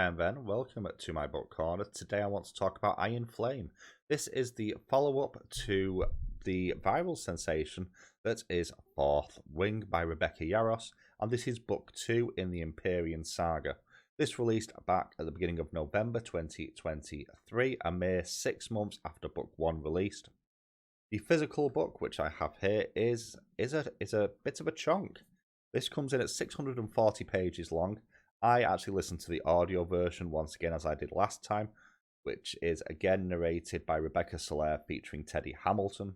am Ben, welcome to my book corner. Today I want to talk about Iron Flame. This is the follow-up to the viral sensation that is Fourth Wing by Rebecca Yarros, and this is book 2 in the Empyreon saga. This released back at the beginning of November 2023, a mere 6 months after book 1 released. The physical book, which I have here, is a bit of a chunk. This comes in at 640 pages long. I actually listened to the audio version once again, as I did last time, which is again narrated by Rebecca Yarros featuring Teddy Hamilton,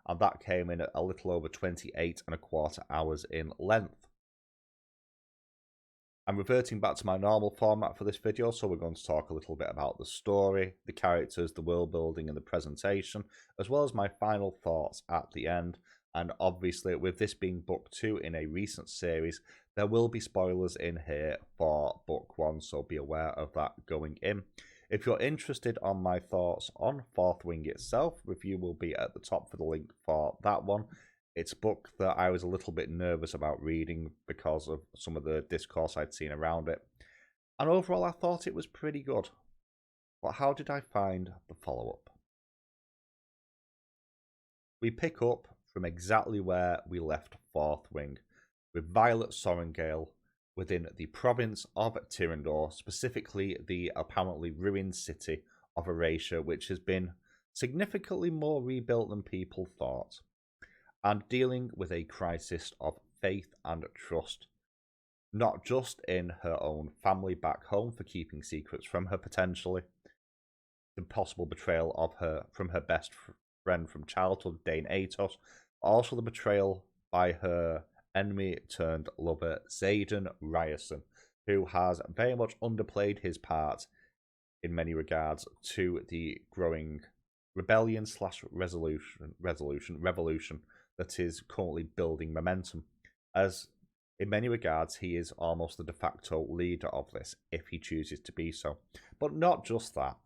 and that came in at a little over 28.25 hours in length. I'm reverting back to my normal format for this video, so we're going to talk a little bit about the story, the characters, the world building and the presentation, as well as my final thoughts at the end. And obviously, with this being book 2 in a recent series, there will be spoilers in here for book 1, so be aware of that going in. If you're interested on my thoughts on Fourth Wing itself, review will be at the top for the link for that one. It's a book that I was a little bit nervous about reading because of some of the discourse I'd seen around it. And overall, I thought it was pretty good. But how did I find the follow-up? We pick up from exactly where we left Fourth Wing, with Violet Sorrengail within the province of Tyrandor, specifically the apparently ruined city of Erasure, which has been significantly more rebuilt than people thought, and dealing with a crisis of faith and trust, not just in her own family back home for keeping secrets from her potentially, the possible betrayal of her from her best friend from childhood, Dane Atos, also the betrayal by her enemy turned lover, Xaden Ryerson, who has very much underplayed his part in many regards to the growing rebellion slash revolution that is currently building momentum, as in many regards he is almost the de facto leader of this if he chooses to be so. But not just that.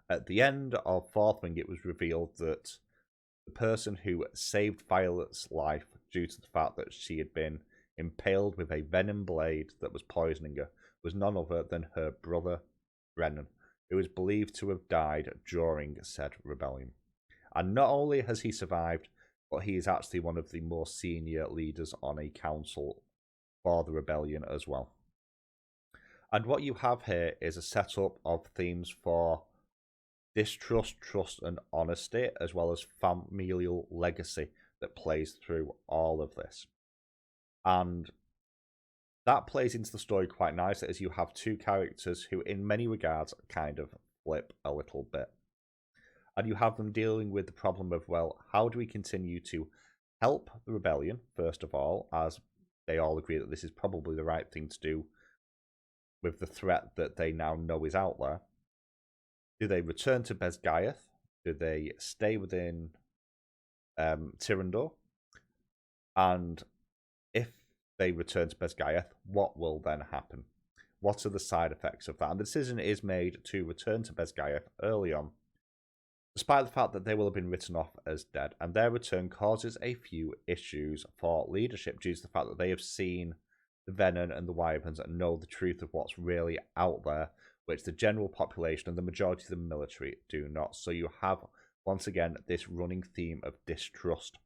At the end of Fourth Wing, it was revealed that the person who saved Violet's life due to the fact that she had been impaled with a venom blade that was poisoning her was none other than her brother, Brennan, who is believed to have died during said rebellion. And not only has he survived, but he is actually one of the more senior leaders on a council for the rebellion as well. And what you have here is a setup of themes for distrust, trust and honesty, as well as familial legacy that plays through all of this. And that plays into the story quite nicely, as you have two characters who in many regards kind of flip a little bit. And you have them dealing with the problem of, well, how do we continue to help the rebellion, first of all, as they all agree that this is probably the right thing to do with the threat that they now know is out there. Do they return to Besgaeth? Do they stay within Tyrandor? And if they return to Besgaeth, what will then happen? What are the side effects of that? And the decision is made to return to Besgaeth early on, despite the fact that they will have been written off as dead, and their return causes a few issues for leadership due to the fact that they have seen the Venom and the Wyverns and know the truth of what's really out there, which the general population and the majority of the military do not. So you have, once again, this running theme of distrust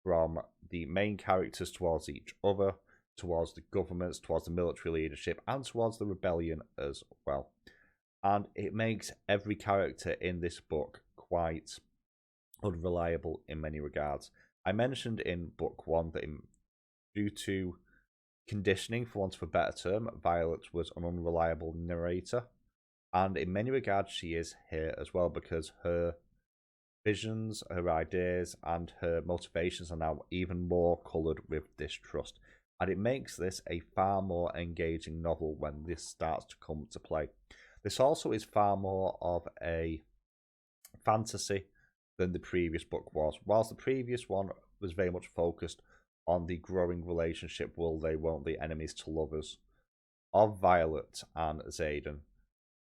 from the main characters towards each other, towards the governments, towards the military leadership, and towards the rebellion as well. And it makes every character in this book quite unreliable in many regards. I mentioned in book 1 that due to conditioning, for want of a better term, Violet was an unreliable narrator. And in many regards, she is here as well, because her visions, her ideas, and her motivations are now even more coloured with distrust. And it makes this a far more engaging novel when this starts to come to play. This also is far more of a fantasy than the previous book was. Whilst the previous one was very much focused on the growing relationship, will they, won't they, enemies to lovers, of Violet and Xaden,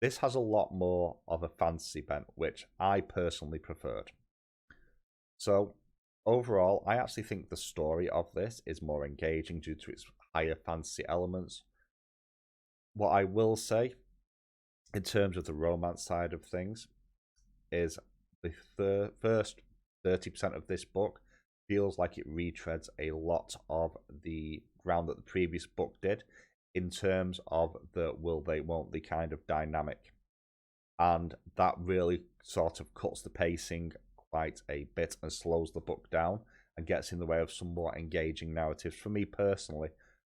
this has a lot more of a fantasy bent, which I personally preferred. So, overall, I actually think the story of this is more engaging due to its higher fantasy elements. What I will say in terms of the romance side of things, is the first 30% of this book feels like it retreads a lot of the ground that the previous book did in terms of the will they, won't they kind of dynamic. And that really sort of cuts the pacing quite a bit and slows the book down and gets in the way of some more engaging narratives for me personally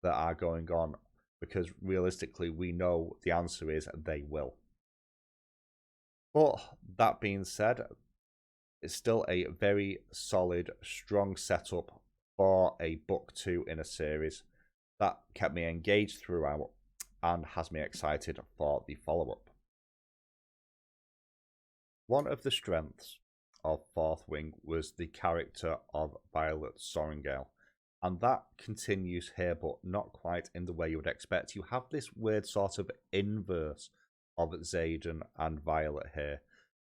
that are going on, because realistically we know the answer is they will. But that being said, it's still a very solid, strong setup for a book 2 in a series that kept me engaged throughout and has me excited for the follow-up. One of the strengths of Fourth Wing was the character of Violet Sorrengail, and that continues here, but not quite in the way you would expect. You have this weird sort of inverse of Xaden and Violet here,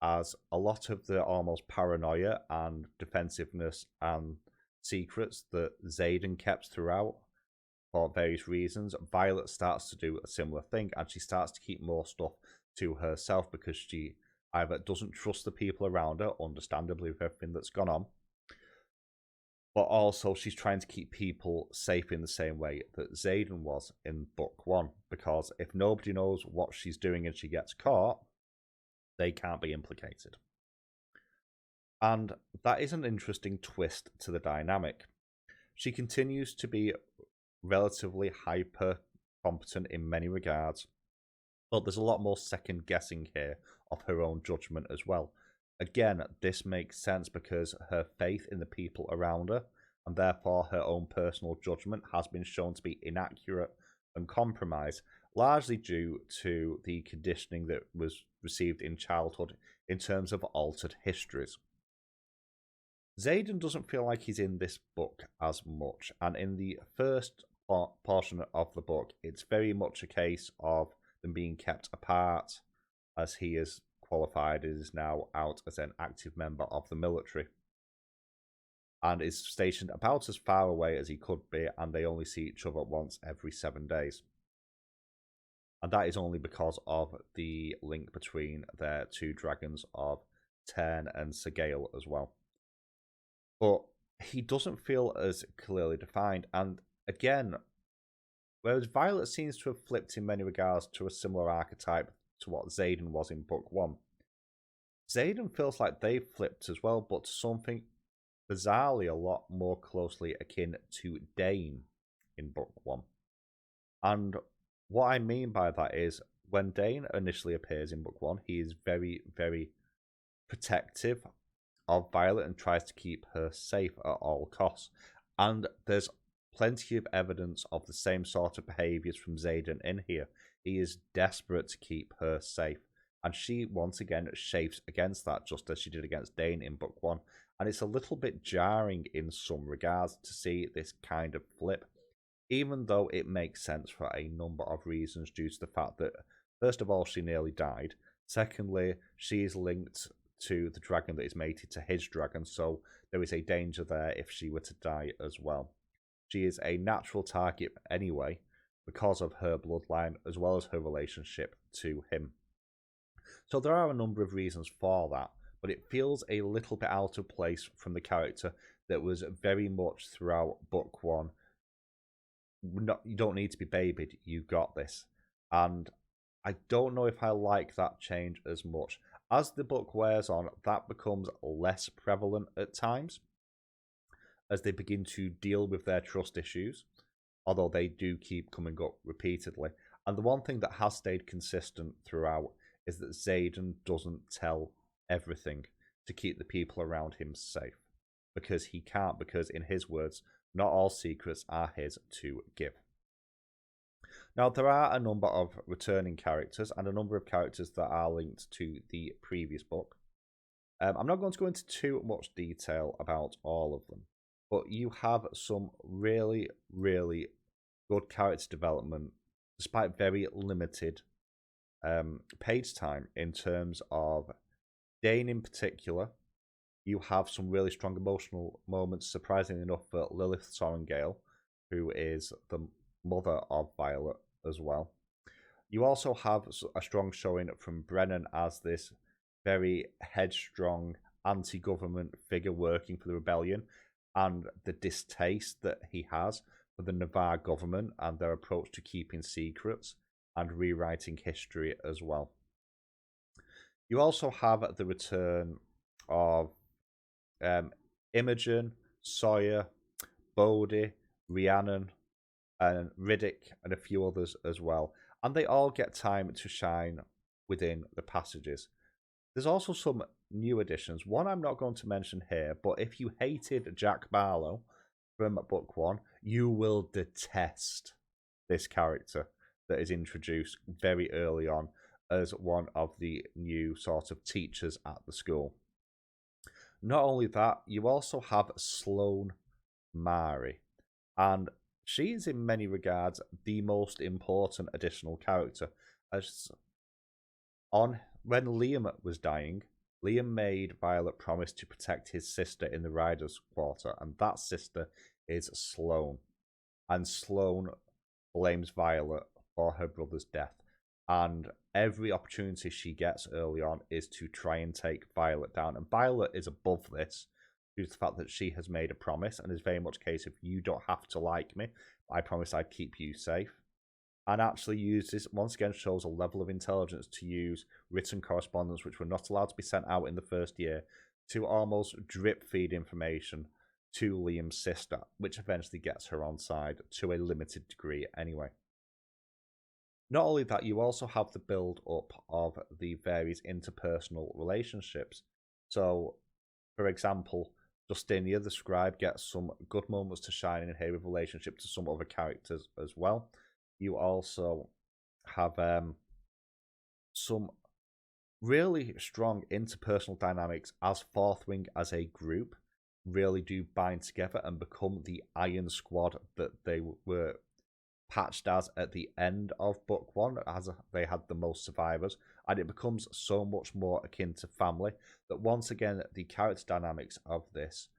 as a lot of the almost paranoia and defensiveness and secrets that Xaden kept throughout for various reasons, Violet starts to do a similar thing, and she starts to keep more stuff to herself because she either doesn't trust the people around her, understandably, with everything that's gone on, but also she's trying to keep people safe in the same way that Xaden was in book 1, because if nobody knows what she's doing and she gets caught, they can't be implicated. And that is an interesting twist to the dynamic. She continues to be relatively hyper competent in many regards, but there's a lot more second guessing here of her own judgment as well. Again, this makes sense because her faith in the people around her, and therefore her own personal judgment, has been shown to be inaccurate and compromised, largely due to the conditioning that was received in childhood in terms of altered histories. Xaden doesn't feel like he's in this book as much, and in the first portion of the book, it's very much a case of them being kept apart, as he is qualified and is now out as an active member of the military and is stationed about as far away as he could be, and they only see each other once every 7 days. And that is only because of the link between their two dragons of Tern and Segale as well. But he doesn't feel as clearly defined, and again, whereas Violet seems to have flipped in many regards to a similar archetype to what Xaden was in book 1, Xaden feels like they've flipped as well, but to something bizarrely a lot more closely akin to Dane in book 1. And what I mean by that is, when Dane initially appears in book 1, he is very, very protective of Violet and tries to keep her safe at all costs. And there's plenty of evidence of the same sort of behaviours from Xaden in here. He is desperate to keep her safe, and she once again chafes against that, just as she did against Dane in book 1. And it's a little bit jarring in some regards to see this kind of flip, even though it makes sense for a number of reasons, due to the fact that, first of all, she nearly died. Secondly, she is linked to the dragon that is mated to his dragon, so there is a danger there if she were to die as well. She is a natural target anyway, because of her bloodline as well as her relationship to him. So there are a number of reasons for that, but it feels a little bit out of place from the character that was very much throughout book 1. You don't need to be babied, you got this. And I don't know if I like that change as much. As the book wears on, that becomes less prevalent at times, as they begin to deal with their trust issues, although they do keep coming up repeatedly. And the one thing that has stayed consistent throughout is that Xaden doesn't tell everything to keep the people around him safe, because he can't, because in his words, not all secrets are his to give. Now, there are a number of returning characters and a number of characters that are linked to the previous book. I'm not going to go into too much detail about all of them, but you have some really, really good character development, despite very limited page time. In terms of Dane in particular, you have some really strong emotional moments, surprisingly enough, for Lilith Sorrengail, who is the mother of Violet as well. You also have a strong showing from Brennan as this very headstrong anti-government figure working for the rebellion, and the distaste that he has for the Navarre government and their approach to keeping secrets and rewriting history as well. You also have the return of Imogen, Sawyer, Bodhi, Rhiannon, and Riddick, and a few others as well. And they all get time to shine within the passages. There's also some new additions. One I'm not going to mention here, but if you hated Jack Barlow from book one, you will detest this character that is introduced very early on as one of the new sort of teachers at the school. Not only that, you also have Sloane Mari, and she is in many regards the most important additional character. As on when Liam was dying, Liam made Violet promise to protect his sister in the Riders' Quarter, and that sister is Sloane. And Sloane blames Violet for her brother's death. And every opportunity she gets early on is to try and take Violet down. And Violet is above this due to the fact that she has made a promise and is very much a case of you don't have to like me. I promise I'd keep you safe. And actually uses, once again, shows a level of intelligence to use written correspondence, which were not allowed to be sent out in the first year, to almost drip feed information to Liam's sister, which eventually gets her on side to a limited degree anyway. Not only that, you also have the build up of the various interpersonal relationships. So, for example, Justinia the scribe gets some good moments to shine in here with relationship to some other characters as well. You also have some really strong interpersonal dynamics as Fourth Wing as a group really do bind together and become the Iron Squad that they were patched as at the end of book one, as they had the most survivors, and it becomes so much more akin to family that once again the character dynamics of this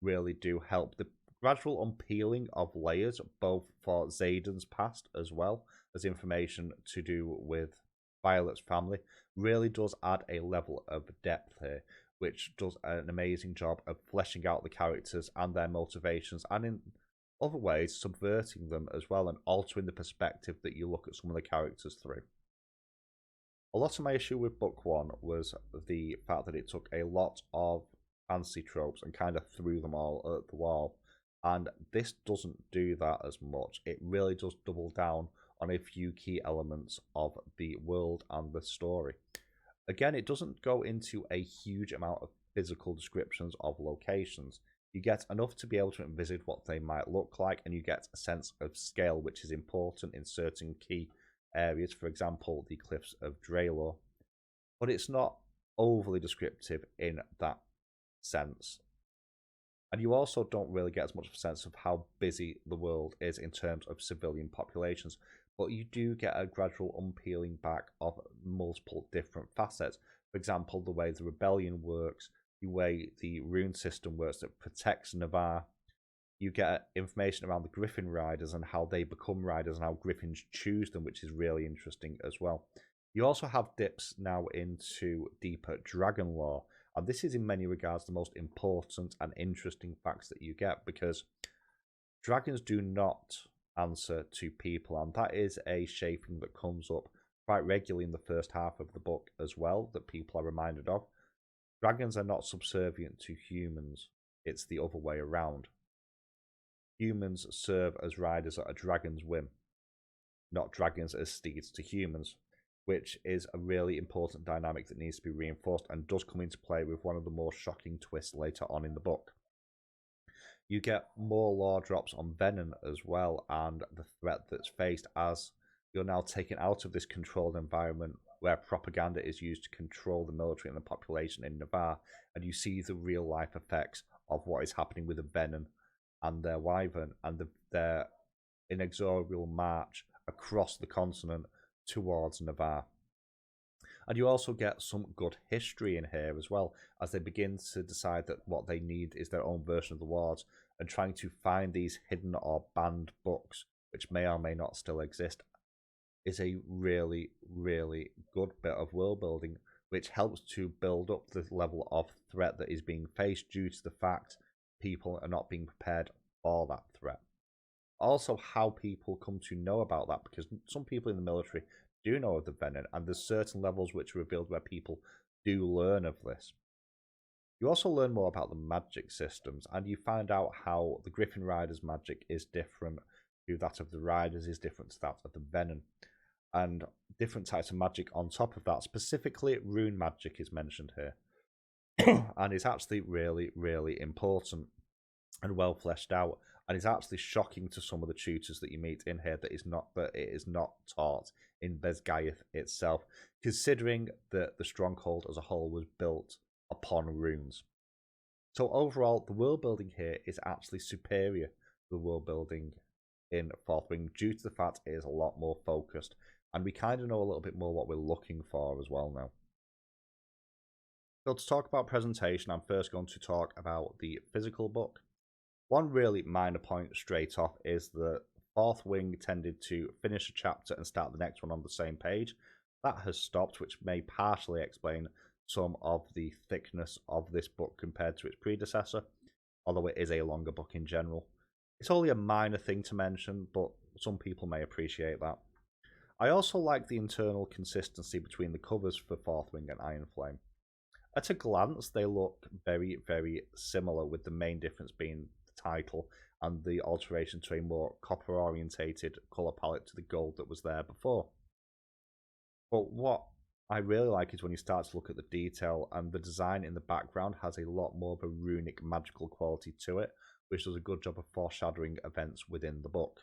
really do help. The gradual unpeeling of layers, both for Xaden's past as well as information to do with Violet's family, really does add a level of depth here, which does an amazing job of fleshing out the characters and their motivations, and in other ways subverting them as well and altering the perspective that you look at some of the characters through. A lot of my issue with book one was the fact that it took a lot of fantasy tropes and kind of threw them all at the wall, and this doesn't do that as much. It really does double down on a few key elements of the world and the story. Again, it doesn't go into a huge amount of physical descriptions of locations. You get enough to be able to envisage what they might look like, and you get a sense of scale, which is important in certain key areas, for example, the Cliffs of Draelor. But it's not overly descriptive in that sense. And you also don't really get as much of a sense of how busy the world is in terms of civilian populations, but you do get a gradual unpeeling back of multiple different facets. For example, the way the rebellion works, the way the rune system works that protects Navarre. You get information around the Griffin Riders and how they become riders and how Griffins choose them, which is really interesting as well. You also have dips now into deeper dragon lore, and this is in many regards the most important and interesting facts that you get, because dragons do not answer to people, and that is a shaping that comes up quite regularly in the first half of the book as well, that people are reminded of. Dragons are not subservient to humans, it's the other way around. Humans serve as riders at a dragon's whim, not dragons as steeds to humans, which is a really important dynamic that needs to be reinforced and does come into play with one of the more shocking twists later on in the book. You get more lore drops on Venom as well, and the threat that's faced as you're now taken out of this controlled environment where propaganda is used to control the military and the population in Navarre, and you see the real life effects of what is happening with the Venom and their wyvern and their inexorable march across the continent towards Navarre. And you also get some good history in here as well, as they begin to decide that what they need is their own version of the wards and trying to find these hidden or banned books, which may or may not still exist. is a really, really good bit of world building, which helps to build up the level of threat that is being faced due to the fact people are not being prepared for that threat. Also, how people come to know about that, because some people in the military do know of the Venom, and there's certain levels which are revealed where people do learn of this. You also learn more about the magic systems, and you find out how the Griffin Riders' magic is different to that of the Riders, is different to that of the Venom, and different types of magic on top of that. Specifically, rune magic is mentioned here, and it's actually really, really important and well fleshed out. And it's actually shocking to some of the tutors that you meet in here that it is not taught in Besgaeth itself, considering that the stronghold as a whole was built upon runes. So overall, the world building here is actually superior to the world building in Fourth Wing due to the fact it is a lot more focused, and we kind of know a little bit more what we're looking for as well now. So to talk about presentation, I'm first going to talk about the physical book. One really minor point straight off is that Fourth Wing tended to finish a chapter and start the next one on the same page. That has stopped, which may partially explain some of the thickness of this book compared to its predecessor, although it is a longer book in general. It's only a minor thing to mention, but some people may appreciate that. I also like the internal consistency between the covers for Fourth Wing and Iron Flame. At a glance, they look very, very similar, with the main difference being the title and the alteration to a more copper-orientated colour palette to the gold that was there before. But what I really like is when you start to look at the detail, and the design in the background has a lot more of a runic magical quality to it, which does a good job of foreshadowing events within the book.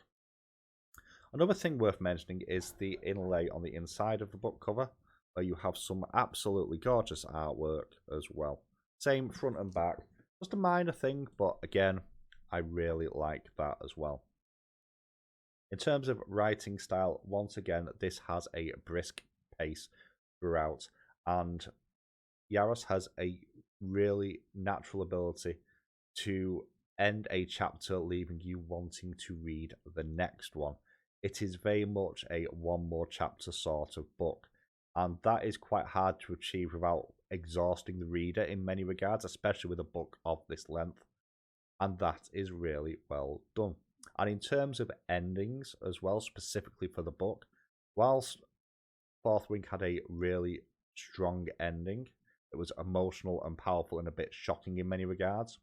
Another thing worth mentioning is the inlay on the inside of the book cover, where you have some absolutely gorgeous artwork as well. Same front and back, just a minor thing, but again, I really like that as well. In terms of writing style, once again, this has a brisk pace throughout, and Yarros has a really natural ability to end a chapter leaving you wanting to read the next one. It is very much a one more chapter sort of book, and that is quite hard to achieve without exhausting the reader in many regards, especially with a book of this length, and that is really well done. And in terms of endings as well, specifically for the book, whilst Fourth Wing had a really strong ending, it was emotional and powerful and a bit shocking in many regards,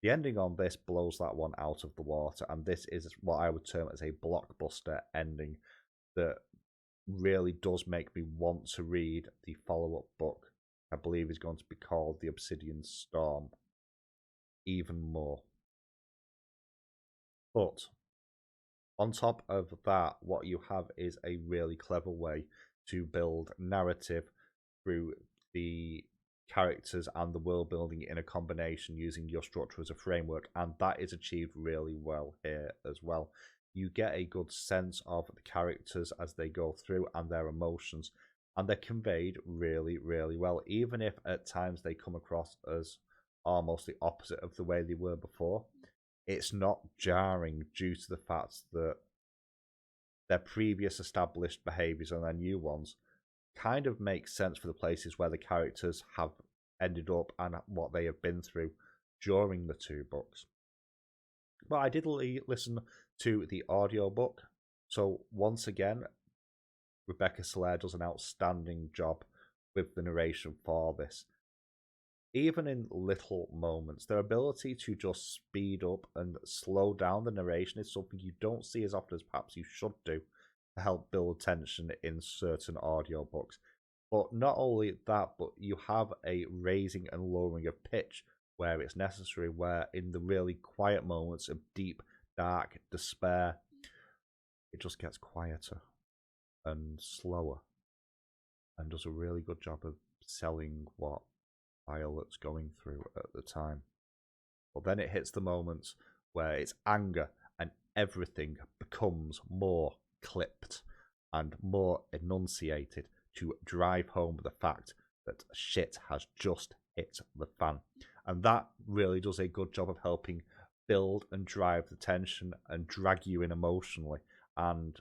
the ending on this blows that one out of the water, and this is what I would term as a blockbuster ending that really does make me want to read the follow-up book. I believe is going to be called The Obsidian Storm even more. But on top of that, what you have is a really clever way to build narrative through the characters and the world building in a combination using your structure as a framework, and that is achieved really well here as well. You get a good sense of the characters as they go through and their emotions, and they're conveyed really, really well, even if at times they come across as almost the opposite of the way they were before. It's not jarring due to the fact that their previous established behaviours and their new ones kind of make sense for the places where the characters have ended up and what they have been through during the two books. But I did listen to the audiobook, so once again, Rebecca Yarros does an outstanding job with the narration for this. Even in little moments, their ability to just speed up and slow down the narration is something you don't see as often as perhaps you should do to help build tension in certain audiobooks. But not only that, but you have a raising and lowering of pitch where it's necessary, where in the really quiet moments of deep, dark despair, it just gets quieter and slower and does a really good job of selling what Violet's going through at the time. But then it hits the moments where it's anger and everything becomes more clipped and more enunciated to drive home the fact that shit has just hit the fan. And that really does a good job of helping build and drive the tension and drag you in emotionally. And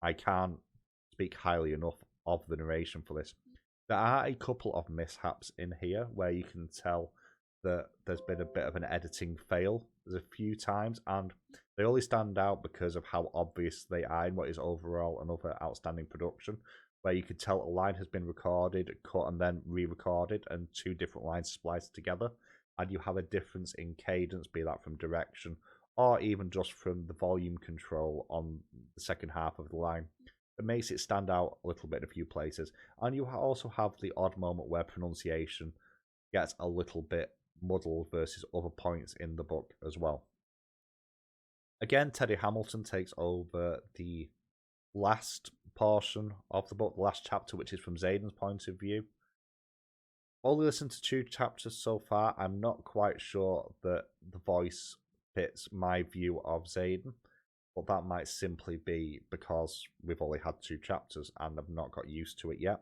I can't speak highly enough of the narration for this. There are a couple of mishaps in here where you can tell that there's been a bit of an editing fail. There's a few times, and they only stand out because of how obvious they are in what is overall another outstanding production, where you could tell a line has been recorded, cut, and then re-recorded, and two different lines spliced together, and you have a difference in cadence, be that from direction or even just from the volume control on the second half of the line. It makes it stand out a little bit in a few places, and you also have the odd moment where pronunciation gets a little bit muddled versus other points in the book as well. Again, Teddy Hamilton takes over the last portion of the book, the last chapter, which is from Xaden's point of view. Only listened to 2 chapters so far. I'm not quite sure that the voice fits my view of Xaden, but that might simply be because we've only had 2 chapters and I've not got used to it yet.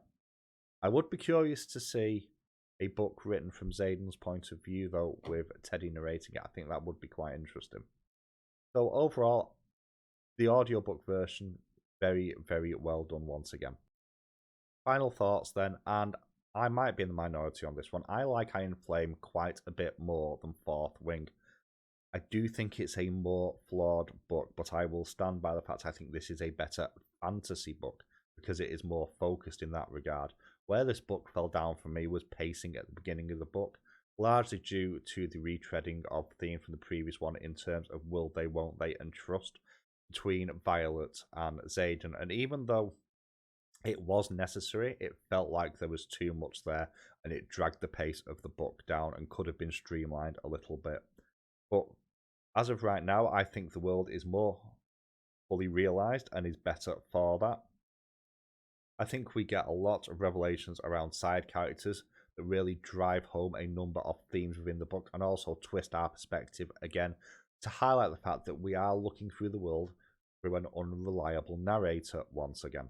I would be curious to see a book written from Xaden's point of view, though, with Teddy narrating it. I think that would be quite interesting. So overall, the audiobook version, very, very well done once again. Final thoughts then, and I might be in the minority on this one. I like Iron Flame quite a bit more than Fourth Wing. I do think it's a more flawed book, but I will stand by the fact I think this is a better fantasy book because it is more focused in that regard. Where this book fell down for me was pacing at the beginning of the book, largely due to the retreading of theme from the previous one in terms of will they, won't they, and trust between Violet and Xaden. And even though it was necessary, it felt like there was too much there, and it dragged the pace of the book down and could have been streamlined a little bit. But as of right now, I think the world is more fully realised and is better for that. I think we get a lot of revelations around side characters that really drive home a number of themes within the book and also twist our perspective again to highlight the fact that we are looking through the world through an unreliable narrator once again.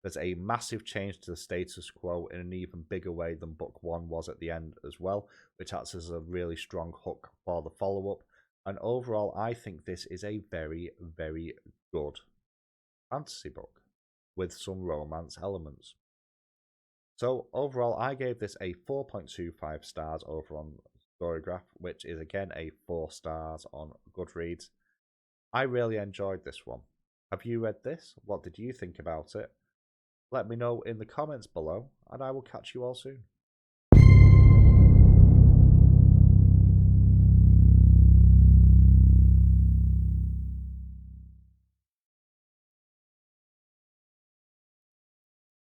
There's a massive change to the status quo in an even bigger way than book 1 was at the end as well, which acts as a really strong hook for the follow-up. And overall, I think this is a very, very good fantasy book with some romance elements. So overall, I gave this a 4.25 stars over on Storygraph, which is again a 4 stars on Goodreads. I really enjoyed this one. Have you read this? What did you think about it? Let me know in the comments below, and I will catch you all soon.